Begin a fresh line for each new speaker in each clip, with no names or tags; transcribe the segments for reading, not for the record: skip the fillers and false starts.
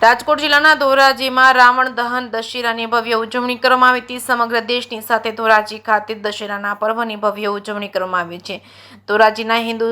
રાજકોટ જિલ્લાના ધોરાજીમાં રાવણ દહન દશેરાની ભવ્ય ઉજવણી કરવામાં આવી હતી। સમગ્ર દેશની સાથે ધોરાજી ખાતે દશેરાના પર્વની ભવ્ય ઉજવણી કરવામાં આવી છે। ધોરાજીના હિન્દુ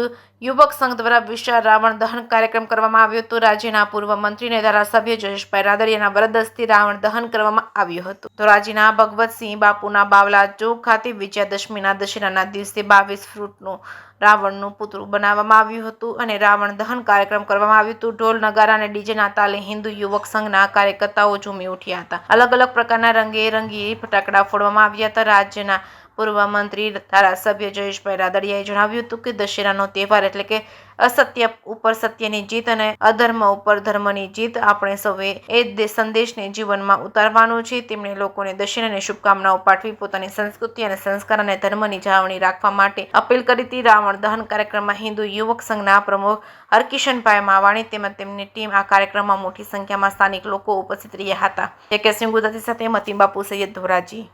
યુવક સંઘ દ્વારા વિશાળ રાવણ દહન કાર્યક્રમ કરવામાં આવ્યો હતો। રાજ્યના પૂર્વ મંત્રી અને ધારાસભ્ય જયેશભાઈ રાદડિયાના વરદસ્થી રાવણ દહન કરવામાં આવ્યું હતું। ધોરાજીના ભગવતસિંહ બાપુના બાવલા ચોક ખાતે વિજયાદશમીના દશેરાના દિવસે 22 ફૂટનું રાવણનું પુતળું બનાવવામાં આવ્યું હતું અને રાવણ દહન કાર્યક્રમ કરવામાં આવ્યું હતું। ઢોલ નગારા અને ડીજેના તાલે હિન્દુ યુવક સંઘના કાર્યકર્તાઓ ઝૂમી ઉઠ્યા હતા। અલગ અલગ પ્રકારના રંગેરંગી ફટાકડા ફોડવામાં આવ્યા હતા। રાજ્યના પૂર્વ મંત્રી ધારાસભ્ય જયેશભાઈ રાદડિયાએ જણાવ્યું હતું કે દશેરાનો તહેવાર એટલે કે અસત્ય ઉપર સત્યની જીત અને અધર્મ ઉપર ધર્મની જીત। આપણે સૌએ એ સંદેશને જીવનમાં ઉતારવાનો છે। તેમણે લોકોને દશેરાની શુભકામનાઓ પાઠવી પોતાની સંસ્કૃતિ અને સંસ્કાર અને ધર્મની જાળવણી રાખવા માટે અપીલ કરી હતી। રાવણ દહન કાર્યક્રમમાં હિન્દુ યુવક સંઘના પ્રમુખ હરકિશનભાઈ માવાણી તેમજ તેમની ટીમ આ કાર્યક્રમમાં મોટી સંખ્યામાં સ્થાનિક લોકો ઉપસ્થિત રહ્યા હતા। કેસિંગ ગુજરાતી સાથે મતીન બાપુ સૈયદ ધોરાજી।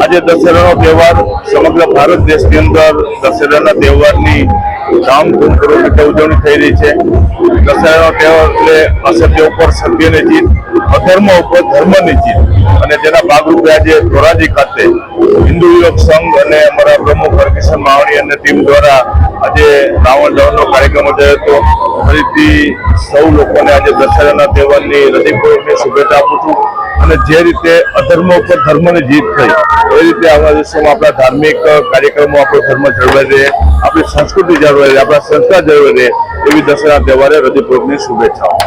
આજે દશેરાનો તહેવાર સમગ્ર ભારત દેશની અંદર દશેરાના તહેવારની ધામધૂમપૂર્વક રીતે ઉજવણી થઈ રહી છે। દશેરાનો તહેવાર એટલે અસત્ય ઉપર સત્યની જીત, અધર્મ ઉપર ધર્મની જીત અને તેના ભાગરૂપે આજે ધોરાજી ખાતે હિન્દુ યુવક સંઘ અને અમારા પ્રમુખ હરકિશન માવાણી અને ટીમ દ્વારા આજે રાવણ દહનનો કાર્યક્રમ યોજાયો હતો। ફરીથી સૌ લોકોને આજે દશેરાના તહેવારની હૃદયપૂર્વકની શુભેચ્છા આપું છું અને જે રીતે અધર્મ ઉપર ધર્મની જીત થઈ એ રીતે આપણા દેશમાં આપણા ધાર્મિક કાર્યક્રમો આપણો ધર્મ જળવાઈ રહે, આપણી સંસ્કૃતિ જળવાઈ રહે, આપણા સંસ્કાર જળવાઈ રહે એવી દશેરા તહેવારે હૃદયપૂર્વકની શુભેચ્છાઓ।